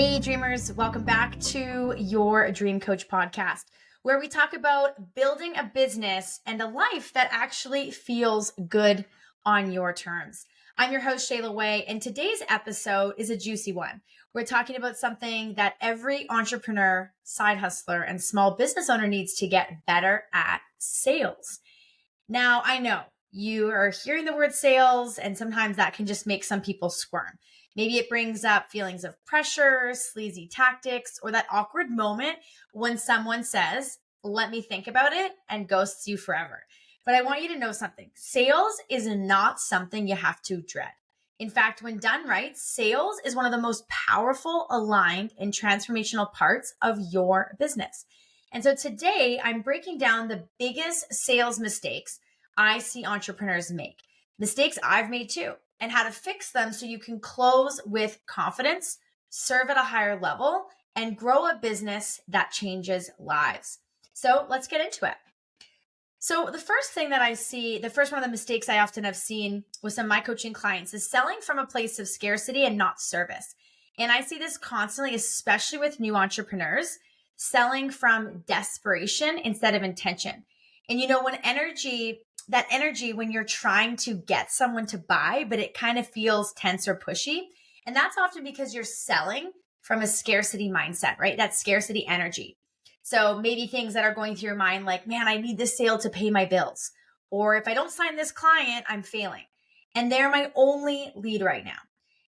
Hey dreamers, welcome back to your Dream Coach podcast, where we talk about building a business and a life that actually feels good on your terms. I'm your host, Shayla Wey, and today's episode is a juicy one. We're talking about something that every entrepreneur, side hustler, and small business owner needs to get better at: sales. Now, I know you are hearing the word sales, and sometimes that can just make some people squirm. Maybe it brings up feelings of pressure, sleazy tactics, or that awkward moment when someone says, "Let me think about it," and ghosts you forever. But I want you to know something. Sales is not something you have to dread. In fact, when done right, sales is one of the most powerful, aligned, and transformational parts of your business. And so today I'm breaking down the biggest sales mistakes I see entrepreneurs make, mistakes I've made too, and how to fix them so you can close with confidence, serve at a higher level, and grow a business that changes lives. So let's get into it. So the first thing that I see, the first one of the mistakes I often have seen with some of my coaching clients is selling from a place of scarcity and not service. And I see this constantly, especially with new entrepreneurs, selling from desperation instead of intention. And that energy when you're trying to get someone to buy, but it kind of feels tense or pushy. And that's often because you're selling from a scarcity mindset, right? That scarcity energy. So maybe things that are going through your mind like, man, I need this sale to pay my bills. Or if I don't sign this client, I'm failing. And they're my only lead right now.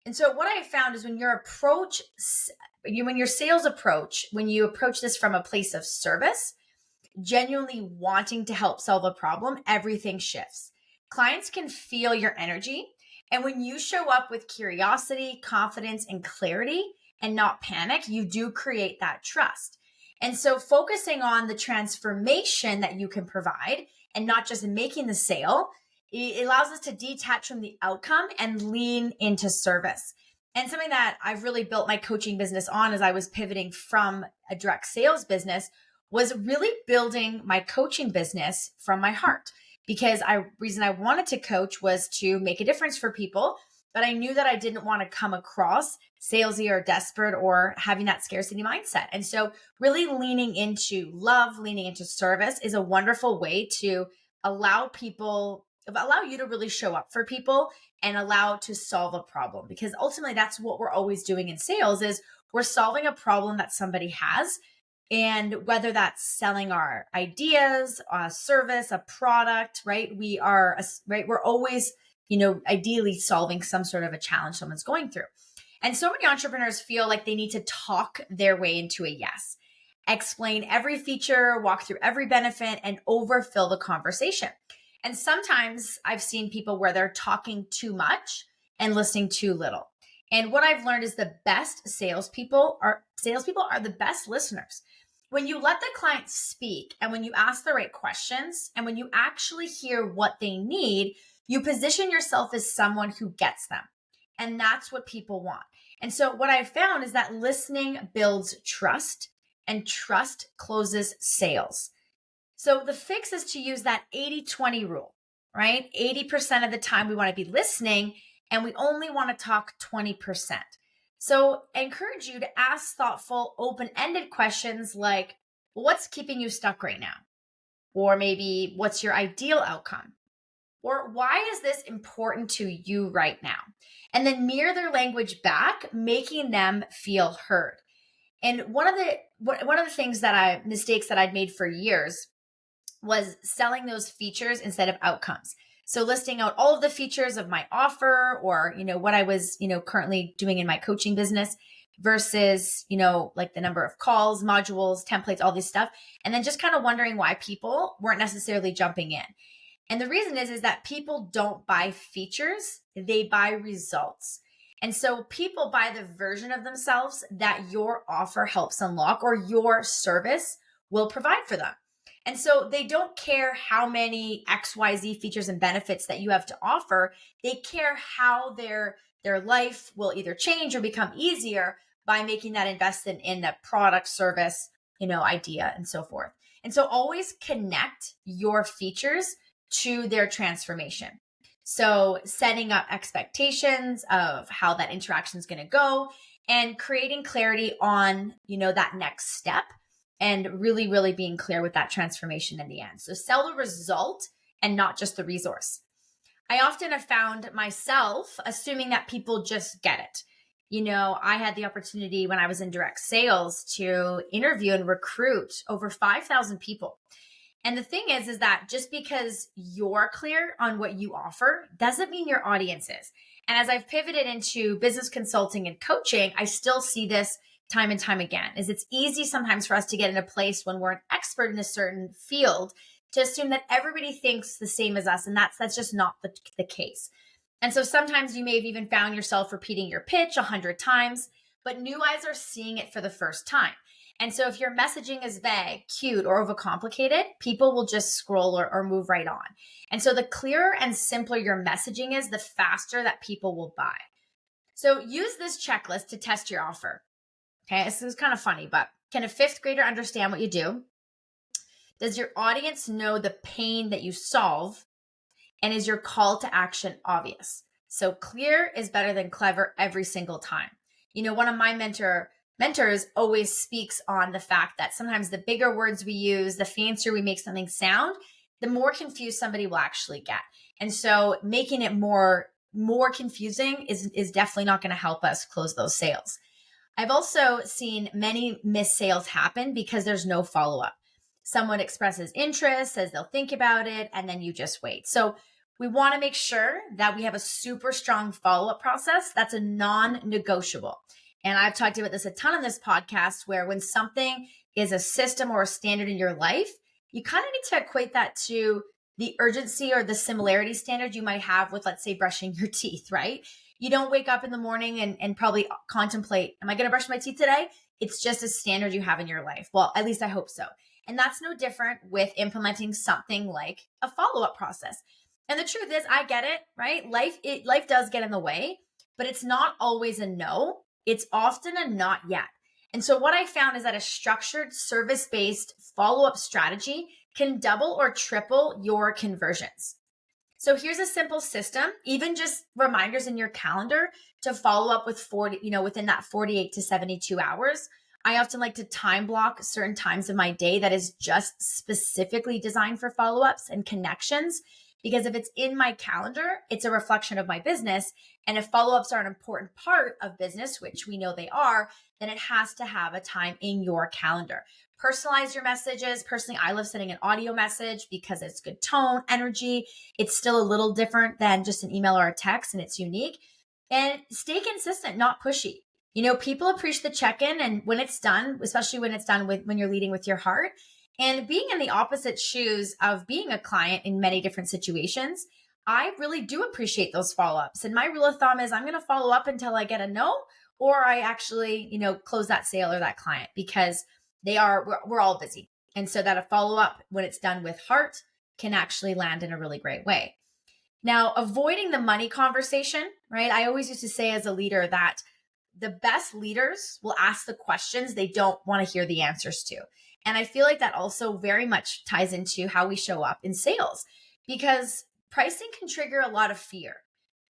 And so what I found is when your sales approach, when you approach this from a place of service, genuinely wanting to help solve a problem, everything shifts. Clients can feel your energy. And when you show up with curiosity, confidence, and clarity and not panic, you do create that trust. And so focusing on the transformation that you can provide and not just making the sale, it allows us to detach from the outcome and lean into service. And something that I've really built my coaching business on as I was pivoting from a direct sales business was really building my coaching business from my heart. Because reason I wanted to coach was to make a difference for people, but I knew that I didn't want to come across salesy or desperate or having that scarcity mindset. And so really leaning into love, leaning into service is a wonderful way to allow you to really show up for people and allow to solve a problem. Because ultimately that's what we're always doing in sales is we're solving a problem that somebody has. And whether that's selling our ideas, a service, a product, right? We're always, ideally solving some sort of a challenge someone's going through. And so many entrepreneurs feel like they need to talk their way into a yes, explain every feature, walk through every benefit, and overfill the conversation. And sometimes I've seen people where they're talking too much and listening too little. And what I've learned is the best salespeople are the best listeners. When you let the client speak and when you ask the right questions and when you actually hear what they need, you position yourself as someone who gets them. And that's what people want. And so what I've found is that listening builds trust and trust closes sales. So the fix is to use that 80-20 rule, right? 80% of the time we want to be listening and we only want to talk 20%. So I encourage you to ask thoughtful, open-ended questions like, well, what's keeping you stuck right now? Or maybe what's your ideal outcome? Or why is this important to you right now? And then mirror their language back, making them feel heard. And one of the mistakes that I'd made for years was selling those features instead of outcomes. So listing out all of the features of my offer or, what I was, currently doing in my coaching business versus, like the number of calls, modules, templates, all this stuff. And then just kind of wondering why people weren't necessarily jumping in. And the reason is that people don't buy features, they buy results. And so people buy the version of themselves that your offer helps unlock or your service will provide for them. And so they don't care how many XYZ features and benefits that you have to offer. They care how their life will either change or become easier by making that investment in the product, service, idea, and so forth. And so always connect your features to their transformation. So setting up expectations of how that interaction is going to go and creating clarity on, that next step, and really, really being clear with that transformation in the end. So sell the result and not just the resource. I often have found myself assuming that people just get it. I had the opportunity when I was in direct sales to interview and recruit over 5,000 people. And the thing is that just because you're clear on what you offer doesn't mean your audience is. And as I've pivoted into business consulting and coaching, I still see this time and time again, is it's easy sometimes for us to get in a place when we're an expert in a certain field to assume that everybody thinks the same as us. And that's just not the case. And so sometimes you may have even found yourself repeating your pitch 100 times, but new eyes are seeing it for the first time. And so if your messaging is vague, cute, or overcomplicated, people will just scroll or move right on. And so the clearer and simpler your messaging is, the faster that people will buy. So use this checklist to test your offer. Okay, this is kind of funny, but can a fifth grader understand what you do? Does your audience know the pain that you solve? And is your call to action obvious? So clear is better than clever every single time. One of my mentors always speaks on the fact that sometimes the bigger words we use, the fancier we make something sound, the more confused somebody will actually get. And so making it more confusing is definitely not going to help us close those sales. I've also seen many missed sales happen because there's no follow-up. Someone expresses interest, says they'll think about it, and then you just wait. So we want to make sure that we have a super strong follow-up process that's a non-negotiable. And I've talked about this a ton on this podcast, where when something is a system or a standard in your life, you kind of need to equate that to the urgency or the similarity standard you might have with, let's say, brushing your teeth, right? You don't wake up in the morning and probably contemplate, am I going to brush my teeth today? It's just a standard you have in your life. Well, at least I hope so. And that's no different with implementing something like a follow-up process. And the truth is, I get it, right? Life does get in the way, but it's not always a no. It's often a not yet. And so what I found is that a structured service-based follow-up strategy can double or triple your conversions. So here's a simple system, even just reminders in your calendar to follow up with within that 48 to 72 hours. I often like to time block certain times of my day that is just specifically designed for follow-ups and connections. Because if it's in my calendar, it's a reflection of my business. And if follow-ups are an important part of business, which we know they are, then it has to have a time in your calendar. Personalize your messages. Personally, I love sending an audio message because it's good tone, energy. It's still a little different than just an email or a text, and it's unique. And stay consistent, not pushy. People appreciate the check-in, and when it's done, especially when it's done when you're leading with your heart. And being in the opposite shoes of being a client in many different situations, I really do appreciate those follow-ups. And my rule of thumb is I'm going to follow up until I get a no, or I actually, close that sale or that client, because we're all busy. And so that a follow-up, when it's done with heart, can actually land in a really great way. Now, avoiding the money conversation, right? I always used to say as a leader that the best leaders will ask the questions they don't want to hear the answers to. And I feel like that also very much ties into how we show up in sales, because pricing can trigger a lot of fear.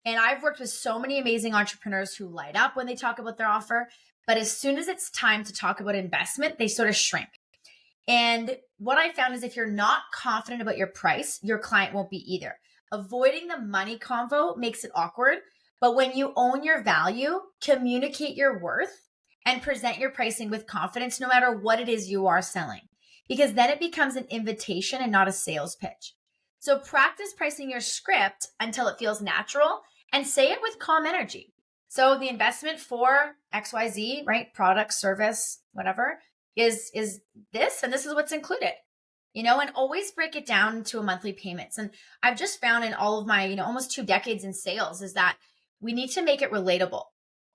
And I've worked with so many amazing entrepreneurs who light up when they talk about their offer, but as soon as it's time to talk about investment, they sort of shrink. And what I found is if you're not confident about your price, your client won't be either. Avoiding the money convo makes it awkward, but when you own your value, communicate your worth, and present your pricing with confidence, no matter what it is you are selling, because then it becomes an invitation and not a sales pitch. So practice pricing your script until it feels natural, and say it with calm energy. So the investment for XYZ, right? Product, service, whatever, is this, and this is what's included. And always break it down to a monthly payments. And I've just found in all of my, almost 2 decades in sales, is that we need to make it relatable.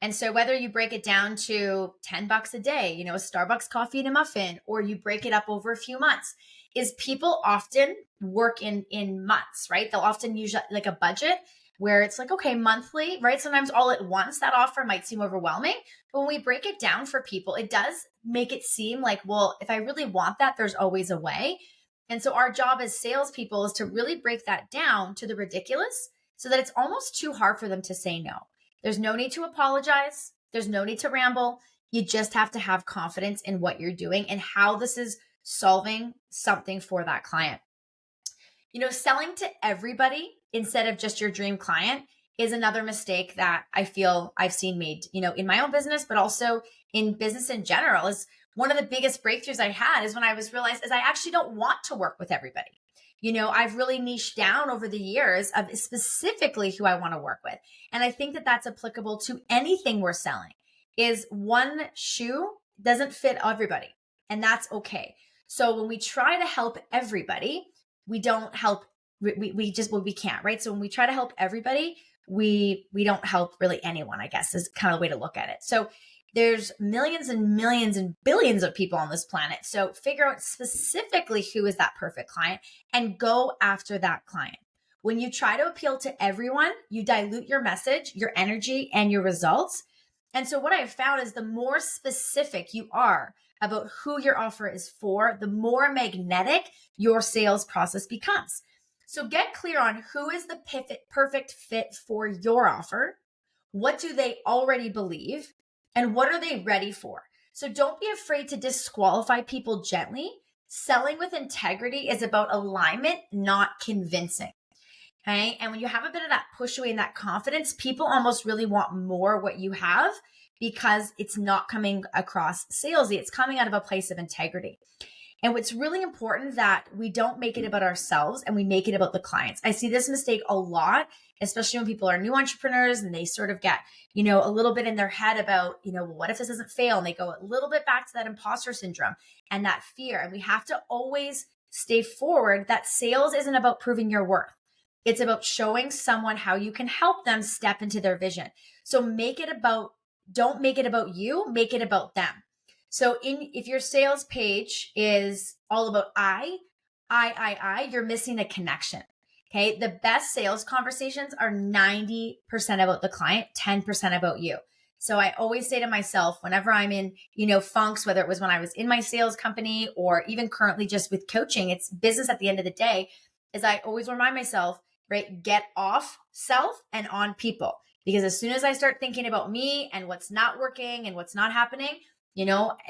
And so whether you break it down to $10 a day, a Starbucks coffee and a muffin, or you break it up over a few months, is people often work in months, right? They'll often use like a budget where it's like, okay, monthly, right? Sometimes all at once, that offer might seem overwhelming. But when we break it down for people, it does make it seem like, well, if I really want that, there's always a way. And so our job as salespeople is to really break that down to the ridiculous so that it's almost too hard for them to say no. There's no need to apologize. There's no need to ramble. You just have to have confidence in what you're doing and how this is solving something for that client. Selling to everybody instead of just your dream client is another mistake that I feel I've seen made, in my own business, but also in business in general. Is one of the biggest breakthroughs I had is when I realized I actually don't want to work with everybody. I've really niched down over the years of specifically who I want to work with. And I think that that's applicable to anything we're selling. Is one shoe doesn't fit everybody, and that's okay. So when we try to help everybody, we don't help, we can't, right? So when we try to help everybody, we don't help really anyone, I guess, is kind of the way to look at it. So there's millions and millions and billions of people on this planet. So figure out specifically who is that perfect client and go after that client. When you try to appeal to everyone, you dilute your message, your energy, and your results. And so what I've found is the more specific you are about who your offer is for, the more magnetic your sales process becomes. So get clear on who is the perfect fit for your offer. What do they already believe? And what are they ready for? So don't be afraid to disqualify people gently. Selling with integrity is about alignment, not convincing. Okay. And when you have a bit of that push away and that confidence, people almost really want more what you have because it's not coming across salesy. It's coming out of a place of integrity. And what's really important that we don't make it about ourselves and we make it about the clients. I see this mistake a lot, especially when people are new entrepreneurs and they sort of get, a little bit in their head about, well, what if this doesn't fail? And they go a little bit back to that imposter syndrome and that fear. And we have to always stay forward that sales isn't about proving your worth. It's about showing someone how you can help them step into their vision. So don't make it about you, make it about them. So if your sales page is all about you're missing a connection. Okay. The best sales conversations are 90% about the client, 10% about you. So I always say to myself, whenever I'm in, funks, whether it was when I was in my sales company or even currently just with coaching, it's business at the end of the day, is I always remind myself, right? Get off self and on people. Because as soon as I start thinking about me and what's not working and what's not happening,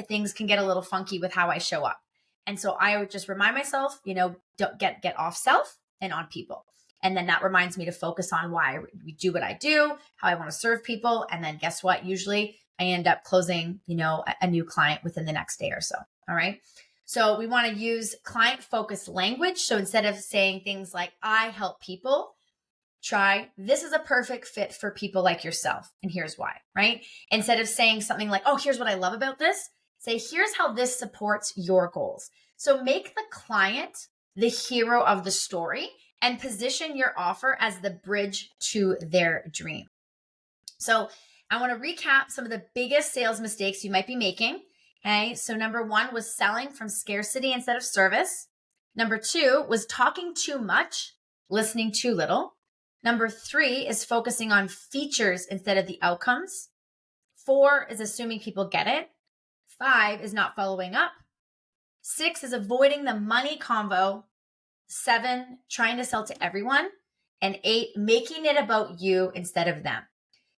things can get a little funky with how I show up. And so I would just remind myself, don't get off self and on people. And then that reminds me to focus on why we do what I do, how I want to serve people. And then guess what? Usually I end up closing, a new client within the next day or so. All right. So we want to use client-focused language. So instead of saying things like, I help people, try, this is a perfect fit for people like yourself. And here's why, right? Instead of saying something like, oh, here's what I love about this, say, here's how this supports your goals. So make the client the hero of the story and position your offer as the bridge to their dream. So I want to recap some of the biggest sales mistakes you might be making. Okay. So number 1 was selling from scarcity instead of service. Number 2 was talking too much, listening too little. Number 3 is focusing on features instead of the outcomes. 4 is assuming people get it. 5 is not following up. 6 is avoiding the money convo. 7, trying to sell to everyone. And 8, making it about you instead of them.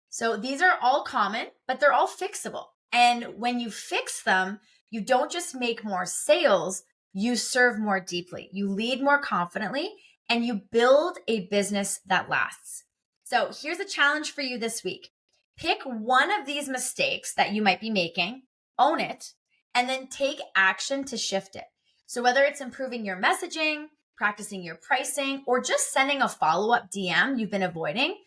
So these are all common, but they're all fixable. And when you fix them, you don't just make more sales, you serve more deeply. You lead more confidently, and you build a business that lasts. So here's a challenge for you this week. Pick one of these mistakes that you might be making, own it, and then take action to shift it. So whether it's improving your messaging, practicing your pricing, or just sending a follow-up DM you've been avoiding,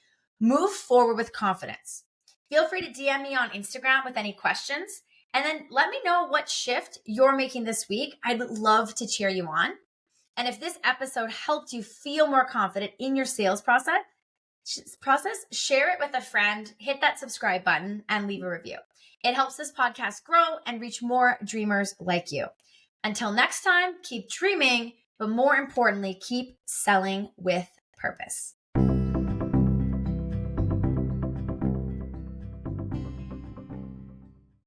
move forward with confidence. Feel free to DM me on Instagram with any questions, and then let me know what shift you're making this week. I'd love to cheer you on. And if this episode helped you feel more confident in your sales process, share it with a friend, hit that subscribe button, and leave a review. It helps this podcast grow and reach more dreamers like you. Until next time, keep dreaming, but more importantly, keep selling with purpose.